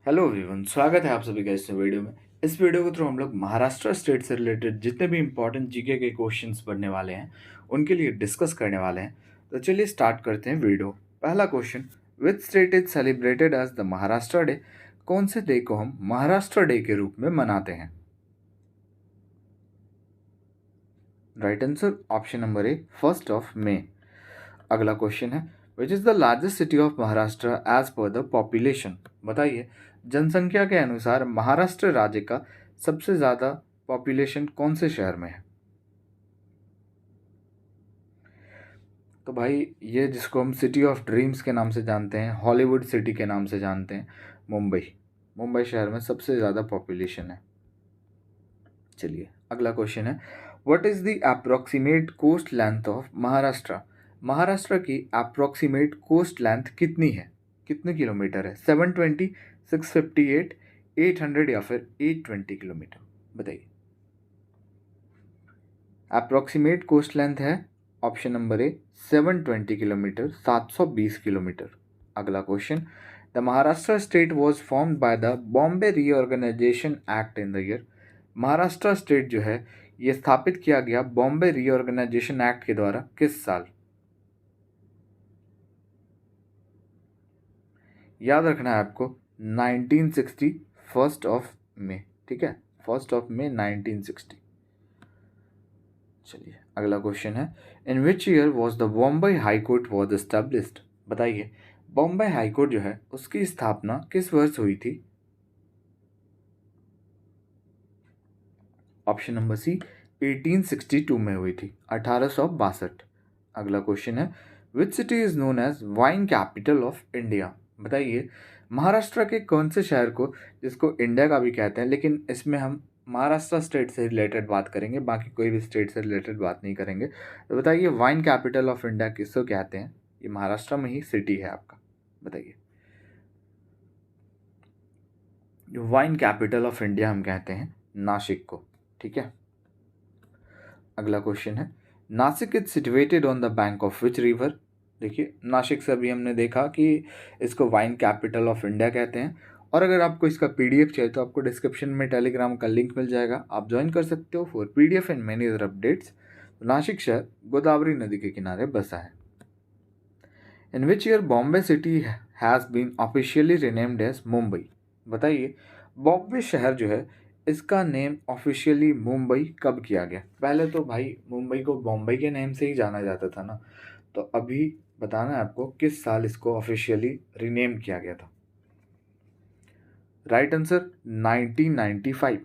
Hello everyone, स्वागत है आप सभी का इस वीडियो में। इस वीडियो के थ्रू हम लोग महाराष्ट्र स्टेट से रिलेटेड जितने भी इंपॉर्टेंट जीके के क्वेश्चंस बनने वाले हैं उनके लिए डिस्कस करने वाले हैं। तो चलिए स्टार्ट करते हैं वीडियो। पहला question, which state is celebrated as the Maharashtra day? कौन से डे को हम महाराष्ट्र डे के रूप में मनाते हैं? Right answer option number A, 1 मई। अगला क्वेश्चन है, which is the largest city of Maharashtra as per the population? बताइए, जनसंख्या के अनुसार महाराष्ट्र राज्य का सबसे ज़्यादा पॉपुलेशन कौन से शहर में है? तो भाई ये जिसको हम सिटी ऑफ ड्रीम्स के नाम से जानते हैं, हॉलीवुड सिटी के नाम से जानते हैं, मुंबई। मुंबई शहर में सबसे ज़्यादा पॉपुलेशन है। चलिए अगला क्वेश्चन है, what is the approximate coast length of Maharashtra? Maharashtra की अप्रोक्सीमेट कोस्ट लेंथ कितनी है, कितने किलोमीटर है? 720, 658, 800 या फिर 820 किलोमीटर? बताइए। अप्रोक्सीमेट कोस्ट लेंथ है option number A 720 kilometre, 720 kilometre. अगला question, the Maharashtra state was formed by the Bombay reorganisation act in the year? Maharashtra state जो है ये स्थापित किया गया बॉम्बे रीऑर्गेनाइजेशन एक्ट के द्वारा किस साल? याद रखना है आपको, 1960, 1 मई। ठीक है, 1 मई 1960। चलिए अगला क्वेश्चन है, in which year was the Bombay high court was established? बताइए, बॉम्बे हाई कोर्ट जो है उसकी स्थापना किस वर्ष हुई थी? ऑप्शन नंबर सी, 1862 में हुई थी, 1862। अगला क्वेश्चन है, which city is known as wine capital of India? बताइए, महाराष्ट्र के कौन से शहर को, जिसको इंडिया का भी कहते हैं, लेकिन इसमें हम महाराष्ट्र स्टेट से रिलेटेड बात करेंगे, बाकी कोई भी स्टेट से रिलेटेड बात नहीं करेंगे। तो बताइए, वाइन कैपिटल ऑफ इंडिया किसको कहते हैं? ये महाराष्ट्र में ही सिटी है आपका, बताइए। वाइन कैपिटल ऑफ इंडिया हम कहते हैं नासिक को। ठीक है, अगला क्वेश्चन है, Nashik is situated on the bank of which river? देखिए, नासिक से अभी हमने देखा कि इसको वाइन कैपिटल ऑफ इंडिया कहते हैं। और अगर आपको इसका पीडीएफ चाहिए तो आपको डिस्क्रिप्शन में टेलीग्राम का लिंक मिल जाएगा, आप ज्वाइन कर सकते हो for PDF and many other updates. Nashik शहर गोदावरी नदी के किनारे बसा है। In which year Bombay city has been officially renamed as Mumbai? बताइए, बॉम्बे शहर जो है इसका नेम ऑफिशियली मुंबई कब किया गया? पहले तो भाई मुंबई को बॉम्बे के नेम से ही जाना जाता था ना, तो अभी बताना है आपको किस साल इसको ऑफिशियली रीनेम किया गया था। Right answer 1995।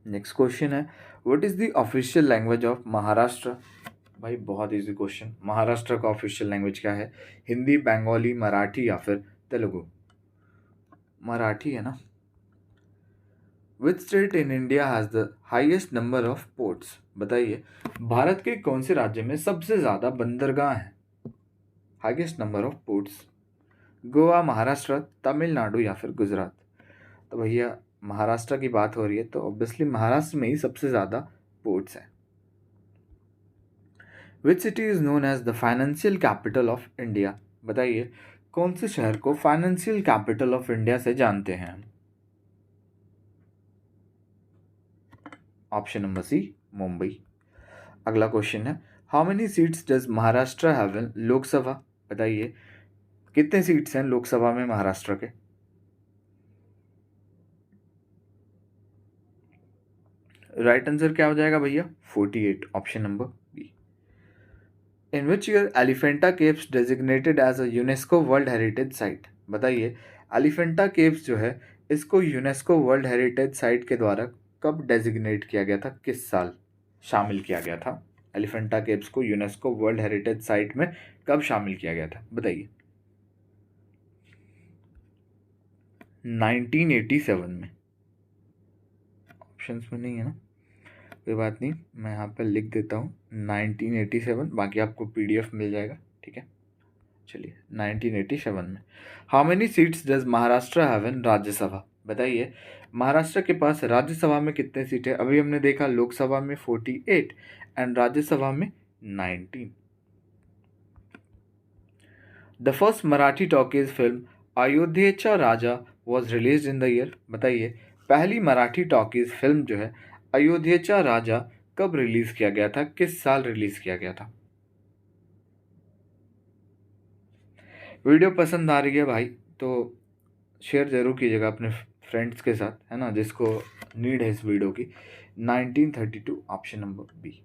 नेक्स्ट क्वेश्चन है, what is the official language of Maharashtra? भाई बहुत इजी क्वेश्चन, महाराष्ट्र का ऑफिशियल लैंग्वेज क्या है? हिंदी, बंगाली, मराठी या फिर तेलुगु? मराठी है ना। Which state in India has the highest number of ports? बताइए, भारत के कौन से राज्य में सबसे ज़्यादा बंदरगाह हैं? Highest number of ports, Goa, Maharashtra, Tamil Nadu या फिर गुजरात? तो भैया महाराष्ट्र की बात हो रही है तो ऑब्वियसली महाराष्ट्र में ही सबसे ज़्यादा पोर्ट्स हैं। Which city is known as the financial capital of India? बताइए, कौन से शहर को फाइनेंशियल कैपिटल ऑफ इंडिया से जानते हैं? Option number C, Mumbai. अगला क्वेश्चन है, how many seats does Maharashtra have in Lok Sabha? बताइए, कितने सीट्स हैं लोकसभा में महाराष्ट्र के? राइट आंसर क्या हो जाएगा भैया? 48, option number B. In which year Elephanta caves designated as a UNESCO world heritage site? बताइए, एलिफेंटा केव्स जो है इसको यूनेस्को वर्ल्ड हेरिटेज साइट के द्वारा कब डेजिग्नेट किया गया था, किस साल शामिल किया गया था? एलिफेंटा केव्स को यूनेस्को वर्ल्ड हेरिटेज साइट में कब शामिल किया गया था, बताइए। 1987 में। ऑप्शंस में नहीं है ना, कोई बात नहीं, मैं यहाँ पर लिख देता हूँ 1987, बाकी आपको पीडीएफ मिल जाएगा। ठीक है, चलिए 1987 में। How many seats does Maharashtra have इन राज्यसभा? बताइए, महाराष्ट्र के पास राज्यसभा में कितने सीट है? अभी हमने देखा लोकसभा में 48 एंड राज्यसभा में 19। The first Marathi talkies film Ayodhyecha Raja was release in the year, बताइए पहली मराठी टॉकीज फिल्म जो है अयोध्येचा राजा कब रिलीज किया गया था, किस साल रिलीज किया गया था। वीडियो पसंद आ रही है भाई तो शेयर ज़रूर कीजिएगा अपने फ्रेंड्स के साथ, है ना, जिसको नीड है इस वीडियो की। 1932 ऑप्शन नंबर बी।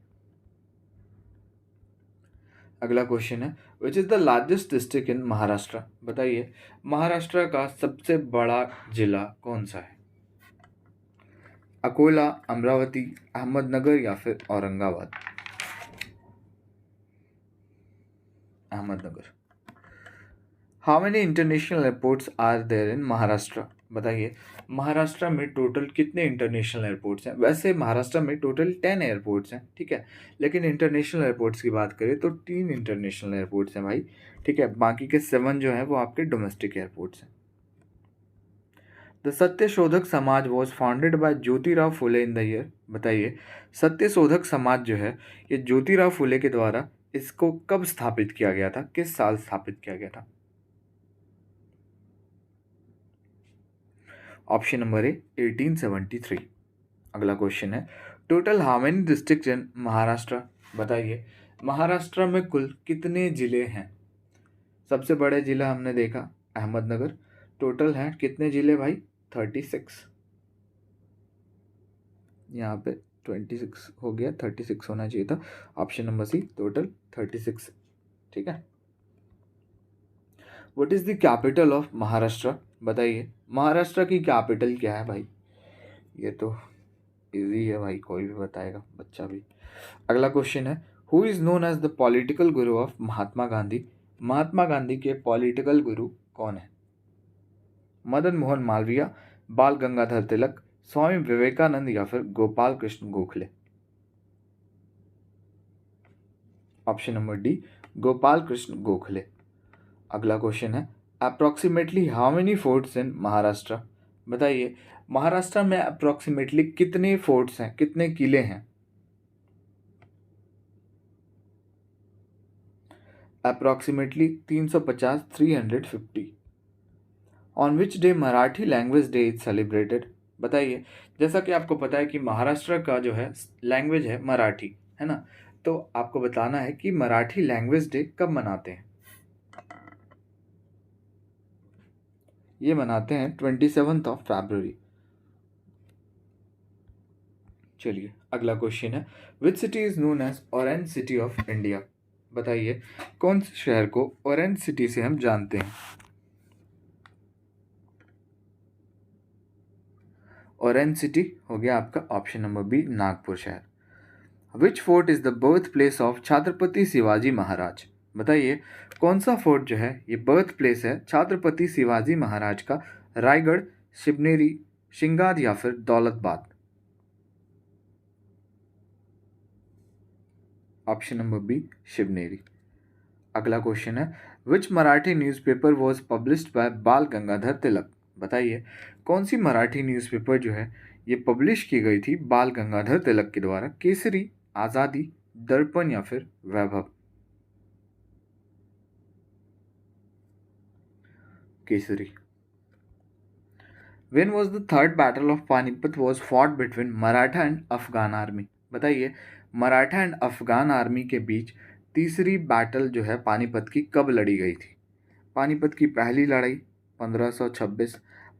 अगला क्वेश्चन है which is the largest district in Maharashtra, बताइए महाराष्ट्र का सबसे बड़ा जिला कौन सा है। अकोला, अमरावती, अहमदनगर या फिर Aurangabad. Ahmednagar. How many international airports are there in Maharashtra, बताइए महाराष्ट्र में टोटल कितने इंटरनेशनल एयरपोर्ट्स हैं। वैसे महाराष्ट्र में टोटल 10 एयरपोर्ट्स हैं, ठीक है, लेकिन इंटरनेशनल एयरपोर्ट्स की बात करें तो 3 इंटरनेशनल एयरपोर्ट्स हैं भाई, ठीक है, बाकी के 7 जो हैं वो आपके डोमेस्टिक एयरपोर्ट्स हैं। The Satyashodhak Samaj was founded by Jyotirao Phule in the year, बताइए सत्यशोधक समाज जो है ये ज्योतिराव फुले के द्वारा इसको कब स्थापित किया गया था, किस साल स्थापित किया गया था। ऑप्शन नंबर ए 1873। अगला क्वेश्चन है total how many district in Maharashtra, बताइए महाराष्ट्र में कुल कितने जिले हैं। सबसे बड़े जिला हमने देखा अहमदनगर, टोटल हैं कितने जिले भाई 36। यहाँ पे 26 हो गया, 36 होना चाहिए था। ऑप्शन नंबर सी टोटल 36, ठीक है। What is the capital of Maharashtra, बताइए महाराष्ट्र की कैपिटल क्या है भाई। ये तो इजी है भाई, कोई भी बताएगा, बच्चा भी। अगला क्वेश्चन है who is known as the political guru of Mahatma Gandhi, Mahatma Gandhi के पॉलिटिकल गुरु कौन है। मदन मोहन मालवीय, बाल गंगाधर तिलक, स्वामी विवेकानंद या फिर Gopal Krishna Gokhale. Option number D Gopal Krishna Gokhale. अगला क्वेश्चन है अप्रोक्सीमेटली हाउ मेनी फोर्ट्स इन महाराष्ट्र, बताइए महाराष्ट्र में अप्रोक्सीमेटली कितने फोर्ट्स हैं, कितने किले हैं। Approximately 350, 350। On which day Marathi language day is celebrated, बताइए जैसा कि आपको पता है कि महाराष्ट्र का जो है लैंग्वेज है मराठी, है ना, तो आपको बताना है कि मराठी लैंग्वेज डे कब मनाते हैं। ये मनाते हैं 27 ऑफ फरवरी। चलिए अगला क्वेश्चन है which city is known as orange city of India, बताइए कौन से शहर को ऑरेंज सिटी से हम जानते हैं। ऑरेंज सिटी हो गया आपका ऑप्शन नंबर बी नागपुर शहर। Which fort is the birth place of Chhatrapati Shivaji Maharaj, बताइए कौन सा फोर्ट जो है ये बर्थ प्लेस है छत्रपति शिवाजी महाराज का। रायगढ़, शिवनेरी, शिंगार या फिर Daulatabad. Option number B Shivneri. अगला क्वेश्चन है which Marathi newspaper was published by Bal Gangadhar तिलक, बताइए कौन सी मराठी न्यूज़पेपर जो है ये पब्लिश की गई थी बाल गंगाधर तिलक के द्वारा। केसरी, आज़ादी, दर्पण या फिर वैभव। Kesari. When was the third battle of Panipat was fought between Maratha and Afghan army, बताइए मराठा एंड अफगान आर्मी के बीच तीसरी बैटल जो है पानीपत की कब लड़ी गई थी। पानीपत की पहली लड़ाई 1526,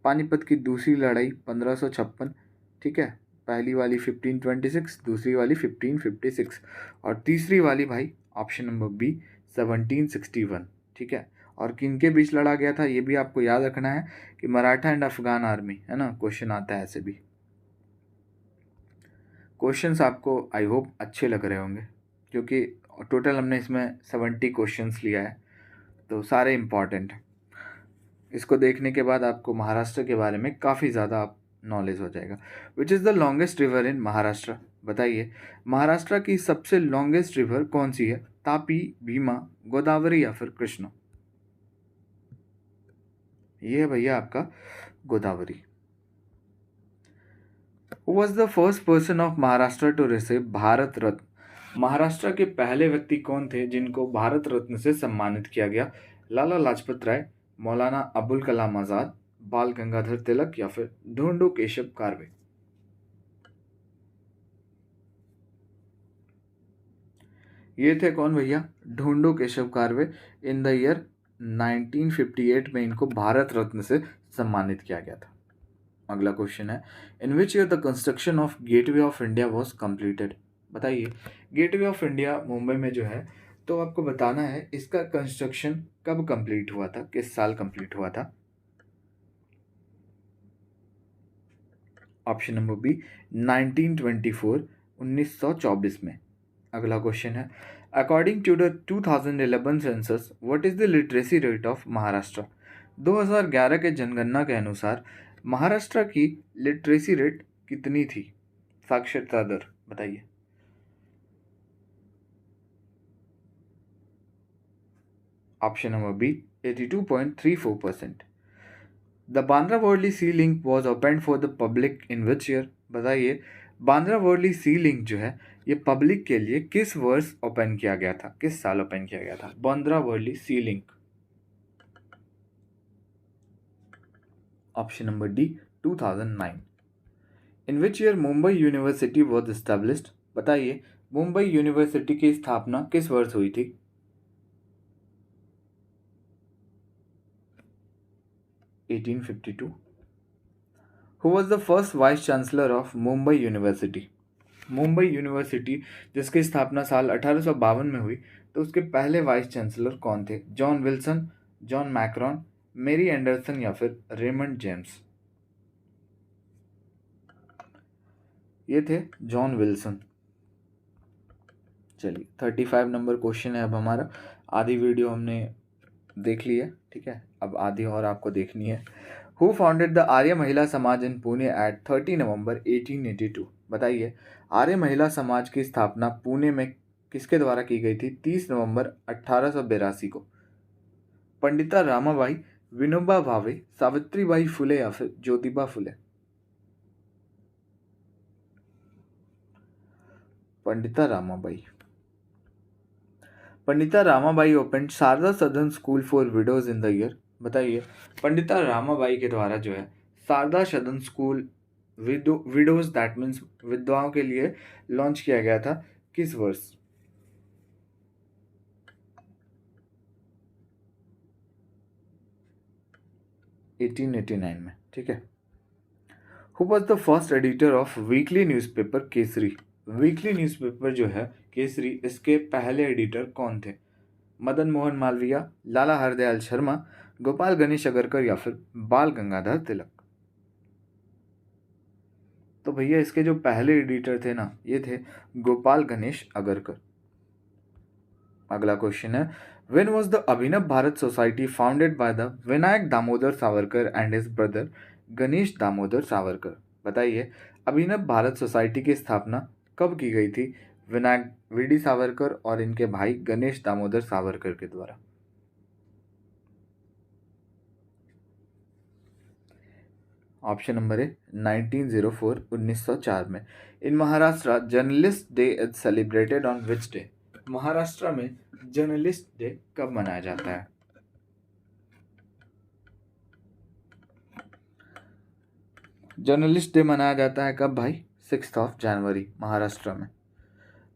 पानीपत की दूसरी लड़ाई 1556, ठीक है, पहली वाली 1526, दूसरी वाली 1556 और तीसरी वाली भाई ऑप्शन नंबर बी 1761, ठीक है। और किनके बीच लड़ा गया था ये भी आपको याद रखना है कि मराठा एंड अफगान आर्मी, है ना, क्वेश्चन आता है ऐसे भी। क्वेश्चंस आपको आई होप अच्छे लग रहे होंगे क्योंकि टोटल हमने इसमें 70 क्वेश्चंस लिया है तो सारे इम्पॉर्टेंट हैं। इसको देखने के बाद आपको महाराष्ट्र के बारे में काफ़ी ज़्यादा नॉलेज हो जाएगा। विच is the longest river in Maharashtra, बताइए महाराष्ट्र की सबसे लॉन्गेस्ट रिवर कौन सी है। तापी, भीमा, गोदावरी या फिर कृष्णा। ये है भैया आपका Godavari. Who was the first person of Maharashtra to receive Bharat Ratna, Maharashtra के पहले व्यक्ति कौन थे जिनको भारत रत्न से सम्मानित किया गया। लाला लाजपत राय, मौलाना अबुल कलाम आज़ाद, बाल गंगाधर तिलक या फिर ढूंढू केशव कार्वे। ये थे कौन भैया? Dhondo Keshav Karve. In the year 1958 में इनको भारत रत्न से सम्मानित किया गया था। अगला क्वेश्चन है, in which year the construction of gateway of India was completed. बताइए, गेटवे ऑफ इंडिया मुंबई में जो है, तो आपको बताना है इसका कंस्ट्रक्शन कब कंप्लीट हुआ था, किस साल कंप्लीट हुआ था। ऑप्शन नंबर बी 1924, 1924 में। अगला क्वेश्चन है, according to the 2011 census what is the literacy rate of Maharashtra. 2011 के जनगणना के अनुसार महाराष्ट्र की लिटरेसी रेट कितनी थी, साक्षरता दर बताइए। Option number B 82.34%। The Bandra Worli sea link was open for the public in which year. बताइए, बांद्रा वर्ली सी लिंक जो है ये पब्लिक के लिए किस वर्ष ओपन किया गया था, किस साल ओपन किया गया था Bandra Worli sea link. Option number D 2009। In which year Mumbai university was established. बताइए, मुंबई यूनिवर्सिटी की स्थापना किस वर्ष हुई थी। Eighteen 52। Who was the first vice chancellor of Mumbai university. Mumbai university जिसकी स्थापना साल 1852 में हुई, तो उसके पहले वाइस चांसलर कौन थे? जॉन विल्सन, जॉन मैक्रॉन, मेरी एंडरसन या फिर रेमंड जेम्स। ये थे जॉन विल्सन। चलिए 35 नंबर क्वेश्चन है अब हमारा। आधी वीडियो हमने देख ली है, ठीक है, अब आधी और आपको देखनी है। हु फाउंडेड द आर्य महिला समाज इन पुणे एट 30 नवंबर 1882। बताइए, आर्य महिला समाज की स्थापना पुणे में किसके द्वारा की गई थी 30 नवंबर 1882 को। पंडिता रामाबाई, विनोबा भावे, सावित्रीबाई फुले या फिर ज्योतिबा फुले। पंडिता रामाबाई। पंडिता रामाबाई ओपन शारदा सदन school for widows in the year. बताइए, पंडिता रामाबाई के द्वारा जो है शारदा सदन स्कूल विडोज दैट मीन्स विधवाओं के लिए लॉन्च किया गया था किस वर्ष। एटीन 89 में, ठीक है। Who was the first editor of weekly newspaper Kesari. Weekly newspaper जो है केसरी, इसके पहले एडिटर कौन थे? मदन मोहन मालवीय, लाला हरदयाल शर्मा, गोपाल गणेश अगरकर या फिर बाल गंगाधर तिलक। तो भैया इसके जो पहले एडिटर थे ना, ये थे गोपाल गणेश अगरकर। अगला क्वेश्चन है, when was the Abhinav Bharat society founded by the Vinayak Damodar Savarkar and his brother Ganesh Damodar Savarkar. बताइए, अभिनव भारत सोसाइटी की स्थापना कब की गई थी विनायक वीडी सावरकर और इनके भाई गणेश दामोदर सावरकर के द्वारा। ऑप्शन नंबर है 1904, 1904 में। In Maharashtra journalist day is celebrated on which day. Maharashtra में जर्नलिस्ट डे कब मनाया जाता है? जर्नलिस्ट डे मनाया जाता है कब भाई? 6 जनवरी महाराष्ट्र में।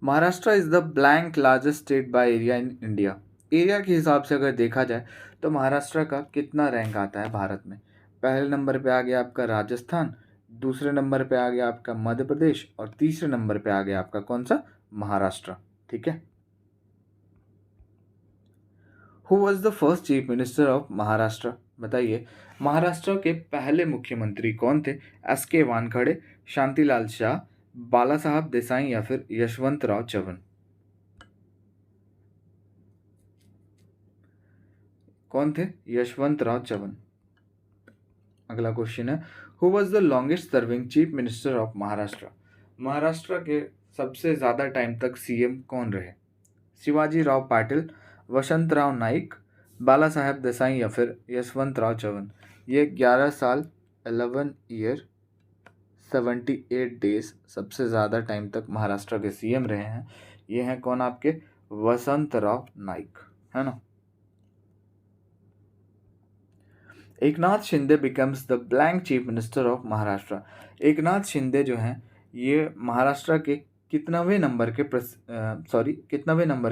Maharashtra is the blank largest state by area in India. Area के हिसाब से अगर देखा जाए तो महाराष्ट्र का कितना रैंक आता है भारत में? पहले नंबर पे आ गया आपका राजस्थान, दूसरे नंबर पे आ गया आपका मध्य प्रदेश और तीसरे नंबर पे आ गया आपका कौन सा? महाराष्ट्र, ठीक है। Who was the first chief minister of Maharashtra. बताइए, महाराष्ट्र के पहले मुख्यमंत्री कौन थे? एस के वानखड़े, शांतिलाल शाह, बाला साहब देसाई या फिर यशवंत राव चव्हाण। कौन थे? यशवंत राव चव्हाण। अगला क्वेश्चन है, who was the longest serving chief minister of Maharashtra. Maharashtra के सबसे ज़्यादा टाइम तक सीएम कौन रहे? शिवाजी राव पाटिल, वसंत राव नाइक, बाला साहेब देसाई या फिर यशवंत राव चव्हाण। ये 11 साल 11 ईयर 78 डेज सबसे ज़्यादा टाइम तक महाराष्ट्र के सीएम रहे हैं। ये हैं कौन आपके? वसंत राव नाइक, है ना। Eknath Shinde becomes the blank chief minister of Maharashtra. Eknath Shinde जो हैं ये महाराष्ट्र के कितनावे नंबर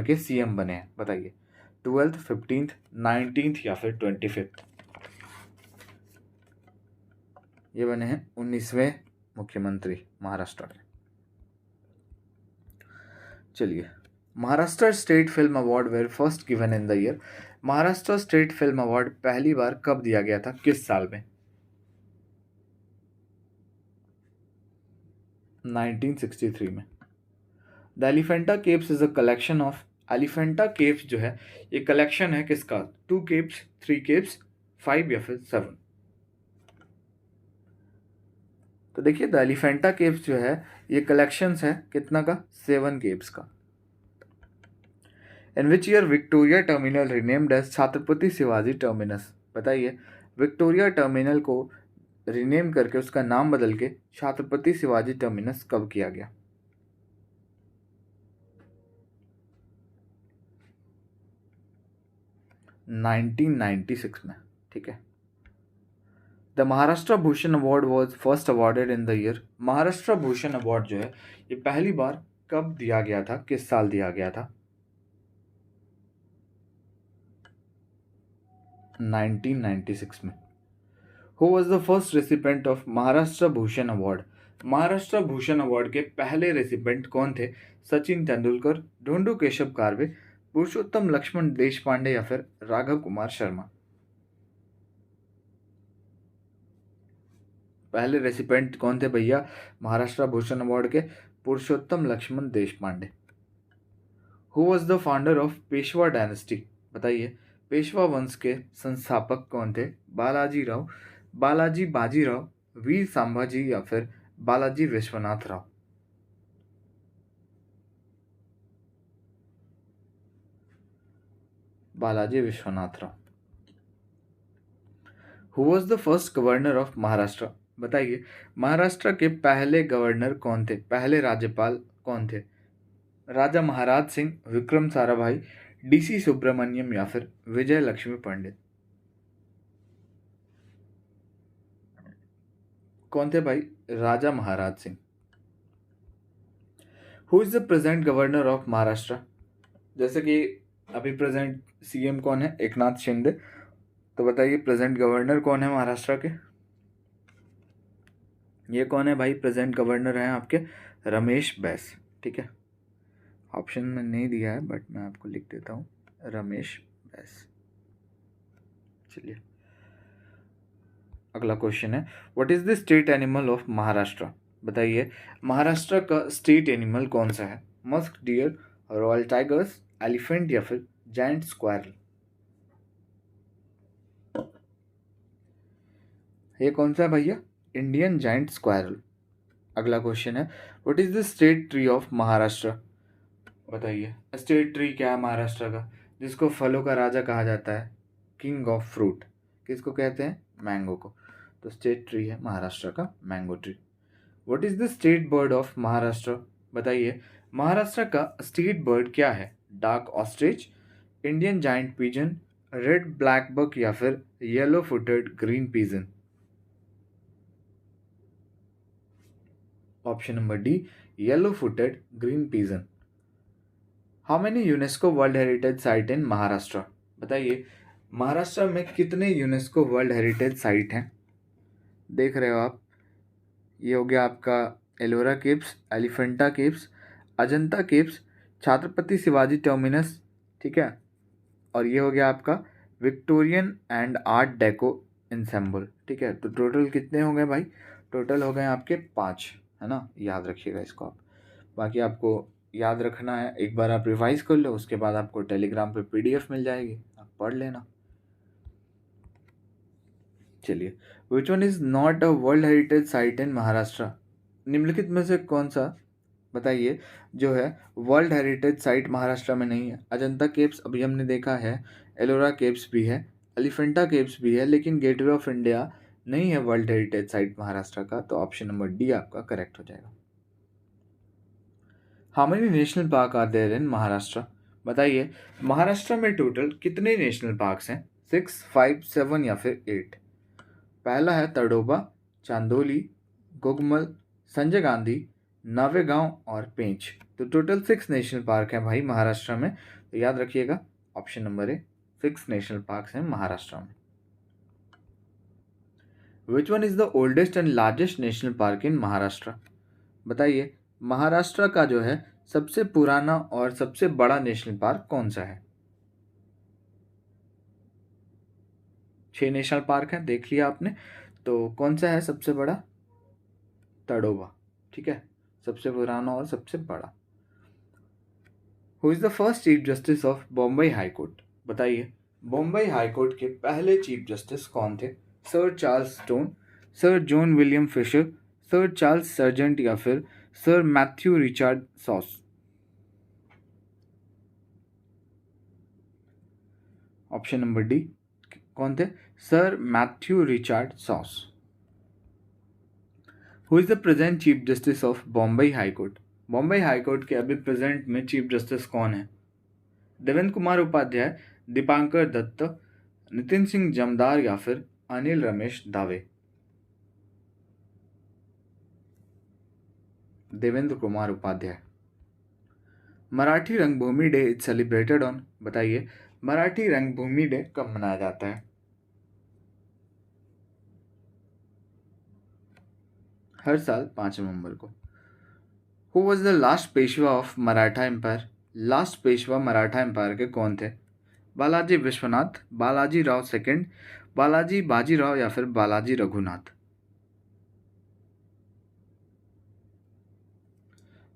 के सीएम बने हैं बताइए? 12th, 15th, 19th या फिर 25th? ये बने हैं 19वें मुख्यमंत्री महाराष्ट्र के। चलिए, Maharashtra state film award were first given in the year. Maharashtra state film award पहली बार कब दिया गया था, किस साल में? 1963 में। The Elephanta caves is a collection of. Elephanta caves जो है ये कलेक्शन है किसका? 2 केव्स, 3 केव्स, 5 या फिर 7? तो देखिए, द एलिफेंटा केव्स जो है ये कलेक्शंस है कितना का? 7 केव्स का। In which year Victoria terminal renamed as Chhatrapati Shivaji terminus? बताइए, विक्टोरिया टर्मिनल को रिनेम करके उसका नाम बदल के छत्रपति शिवाजी टर्मिनस कब किया गया? 1996 में। ठीक है। The Maharashtra Bhushan award was first awarded in the year. Maharashtra Bhushan award जो है ये पहली बार कब दिया गया था, किस साल दिया गया था? 1996 में। Who was the first recipient of Maharashtra Bhushan award? Maharashtra Bhushan award के पहले रेसिपेंट कौन थे? सचिन तेंदुलकर, ढोंडू केशव कार्वे, पुरुषोत्तम लक्ष्मण देशपांडे या फिर राघव कुमार शर्मा? पहले रेसिपेंट कौन थे भैया महाराष्ट्र भूषण अवार्ड के? Purushottam Laxman Deshpande. Who was the founder of Peshwa dynasty? बताइए, पेशवा वंश के संस्थापक कौन थे? बालाजी राव, बालाजी बाजीराव, वीर संभाजी या फिर Balaji Vishwanath Rao? Balaji Vishwanath Rao. Who was the first governor of Maharashtra? बताइए, महाराष्ट्र के पहले गवर्नर कौन थे, पहले राज्यपाल कौन थे? राजा महाराज सिंह, विक्रम साराभाई, डीसी सुब्रमण्यम या फिर विजय लक्ष्मी पंडित? कौन थे भाई? Raja Maharaj Singh. Who is the present governor of Maharashtra? जैसे कि अभी प्रेजेंट सीएम कौन है? एकनाथ शिंदे। तो बताइए, प्रेजेंट गवर्नर कौन है महाराष्ट्र के? ये कौन है भाई? प्रेजेंट गवर्नर हैं आपके रमेश बैस। ठीक है, ऑप्शन में नहीं दिया है बट मैं आपको लिख देता हूँ, रमेश बैस। चलिए, अगला क्वेश्चन है, what is the state animal of Maharashtra? बताइए, महाराष्ट्र का स्टेट एनिमल कौन सा है? Musk deer, royal tigers, elephant या फिर जायंट स्क्वायरल? ये कौन सा है भैया? Indian giant squirrel. अगला क्वेश्चन है, what is the state tree of Maharashtra? बताइए, स्टेट ट्री क्या है महाराष्ट्र का जिसको फलों का राजा कहा जाता है? King of fruit. किसको कहते हैं? मैंगो को। तो स्टेट ट्री है महाराष्ट्र का mango tree. What is the state bird of Maharashtra? बताइए, महाराष्ट्र का स्टेट बर्ड क्या है? Dark ostrich, Indian giant pigeon, red black buck या फिर yellow footed green pigeon? Option number D, yellow footed green pigeon. How many UNESCO world heritage site in Maharashtra? बताइए, महाराष्ट्र में कितने UNESCO world heritage site हैं? देख रहे हो आप, ये हो गया आपका Ellora caves, Elephanta caves, Ajanta caves, Chhatrapati Shivaji terminus, ठीक है, और ये हो गया आपका Victorian and art deco ensemble. ठीक है, तो टोटल कितने हो गए भाई? टोटल हो गए आपके 5, है ना? याद रखिएगा इसको आप। बाकी आपको याद रखना है, एक बार आप रिवाइज कर लो, उसके बाद आपको टेलीग्राम पे पीडीएफ मिल जाएगी, आप पढ़ लेना। चलिए, which one is not a world heritage site in Maharashtra? निम्नलिखित में से कौन सा, बताइए, जो है वर्ल्ड हेरिटेज साइट महाराष्ट्र में नहीं है? अजंता केव्स अभी हमने देखा है, एलोरा केव्स भी है, एलिफेंटा केव्स भी है, लेकिन गेटवे ऑफ इंडिया नहीं है वर्ल्ड हेरिटेज साइट महाराष्ट्र का। तो ऑप्शन नंबर डी आपका करेक्ट हो जाएगा। How many national park are there in Maharashtra? बताइए, महाराष्ट्र में टोटल कितने नेशनल पार्क्स हैं? 6, 5, 7 या फिर 8? पहला है तड़ोबा, चांदोली, गुगमल, संजय गांधी, नावेगांव और पेंच। तो टोटल 6 नेशनल पार्क हैं भाई महाराष्ट्र में। तो याद रखिएगा ऑप्शन नंबर ए 6 नेशनल पार्क हैं महाराष्ट्र में। विच one is the oldest and largest national park इन महाराष्ट्र? बताइए महाराष्ट्र का जो है सबसे पुराना और सबसे बड़ा नेशनल पार्क कौन सा है? 6 नेशनल पार्क हैं देख लिया आपने, तो कौन सा है सबसे बड़ा? तड़ोबा, ठीक है, सबसे पुराना और सबसे बड़ा। Who is the first chief justice of Bombay high court? बताइए बॉम्बे हाई कोर्ट के पहले चीफ जस्टिस कौन थे? Sir Charles Stone, sir John William Fisher, sir Charles Sargent या फिर sir Matthew Richard Sausse? Option number D कौन थे? Sir Matthew Richard Sausse. Who is the present chief justice of Bombay high court? Bombay high court के अभी present में chief justice कौन है? देवेंद्र कुमार उपाध्याय, दीपांकर दत्त, नितिन सिंह जमदार या फिर अनिल रमेश दावे? देवेंद्र कुमार उपाध्याय। मराठी रंगभूमि डे इज सेलिब्रेटेड ऑन? बताइए मराठी रंगभूमि डे कब मनाया जाता है? हर साल 5 नवंबर को। Who was the last Peshwa of Maratha empire? Last Peshwa Maratha empire के कौन थे? बालाजी विश्वनाथ, बालाजी राव सेकंड, बालाजी बाजीराव या फिर Balaji Raghunath?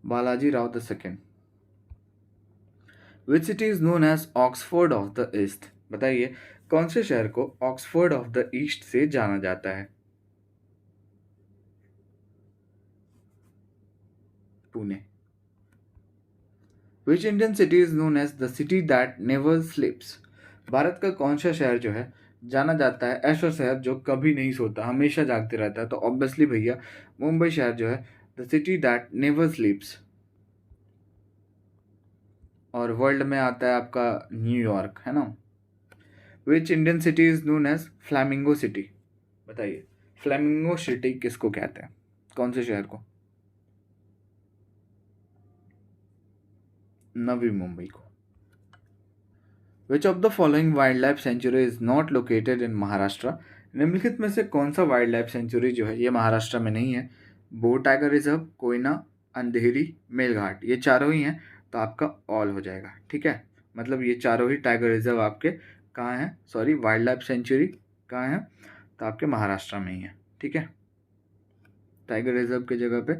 Balaji Rao the second. Which city is known as Oxford of the east? बताइए कौन से शहर को ऑक्सफोर्ड ऑफ द ईस्ट से जाना जाता है? Pune. Which Indian city is known as the city that never sleeps? Bharat का कौन सा शहर जो है जाना जाता है ऐसा शहर जो कभी नहीं सोता, हमेशा जागते रहता है? तो ऑब्वियसली भैया मुंबई शहर जो है the city that never sleeps. और वर्ल्ड में आता है आपका न्यूयॉर्क, है ना। Which Indian city is known as flamingo city? बताइए फ्लैमिंगो सिटी किसको कहते हैं, कौन से शहर को? नवी मुंबई को। Which of the following wild life sanctuary is not located in Maharashtra? निम्नलिखित में से कौन सा वाइल्ड लाइफ सेंचुरी जो है ये महाराष्ट्र में नहीं है? बोर टाइगर रिजर्व, कोयना, अंधेरी, मेलघाट, ये चारों ही हैं। तो आपका ऑल हो जाएगा, ठीक है। मतलब ये चारों ही टाइगर रिजर्व आपके कहाँ हैं, सॉरी वाइल्ड लाइफ सेंचुरी कहाँ हैं? तो आपके महाराष्ट्र में ही है, ठीक है। टाइगर रिजर्व की जगह पे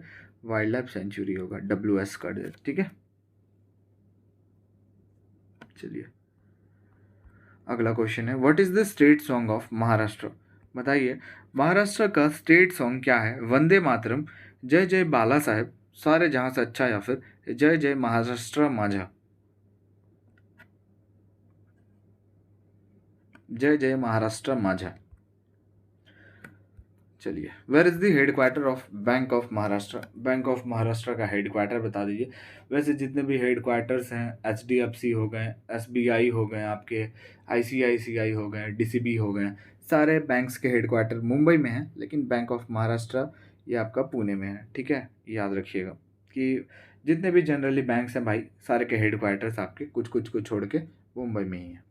वाइल्ड लाइफ सेंचुरी होगा, WS कर दे, ठीक है। चलिए अगला क्वेश्चन है what is the state song of Maharashtra? बताइए महाराष्ट्र का स्टेट सॉन्ग क्या है? वंदे मातरम, जय जय बाला साहेब, सारे जहां से अच्छा या फिर जय जय महाराष्ट्र माझा? जय जय महाराष्ट्र माझा। चलिए where is the headquarter of bank of Maharashtra? Bank of Maharashtra का हेडक्वार्टर बता दीजिए। वैसे जितने भी हेडक्वार्टर्स हैं HDFC हो गए, SBI हो गए, आपके ICICI हो गए, DCB हो गए, सारे बैंक्स के हेडक्वार्टर मुंबई में हैं, लेकिन बैंक ऑफ महाराष्ट्र ये आपका पुणे में है, ठीक है। याद रखिएगा कि जितने भी जनरली बैंक्स हैं भाई सारे के हेडक्वार्टर्स आपके कुछ कुछ को छोड़ के मुंबई में ही हैं।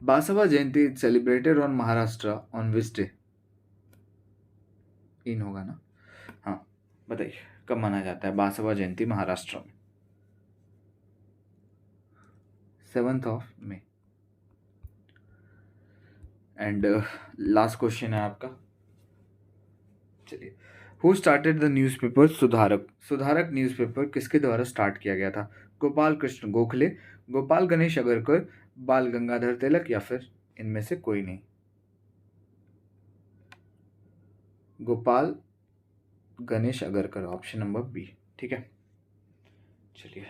Basava Jayanti is celebrated on Maharashtra on which day? इन होगा ना, हाँ बताइए कब मनाया जाता है बासवा जयंती महाराष्ट्र में? 7th of May। And last question है आपका। चलिए हु स्टार्टेड द न्यूज़पेपर सुधारक? सुधारक न्यूज़पेपर किसके द्वारा स्टार्ट किया गया था? गोपाल कृष्ण गोखले, गोपाल गणेश अगरकर, बाल गंगाधर तिलक या फिर इनमें से कोई नहीं? Gopal Ganesh Agarkar, option number B, ठीक है। चलिए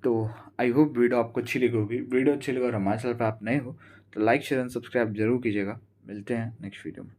तो आई होप वीडियो आपको अच्छी लगी होगी। वीडियो अच्छी लगी और हमारे चैनल पर आप नए हो तो लाइक शेयर एंड सब्सक्राइब जरूर कीजिएगा। मिलते हैं नेक्स्ट वीडियो में।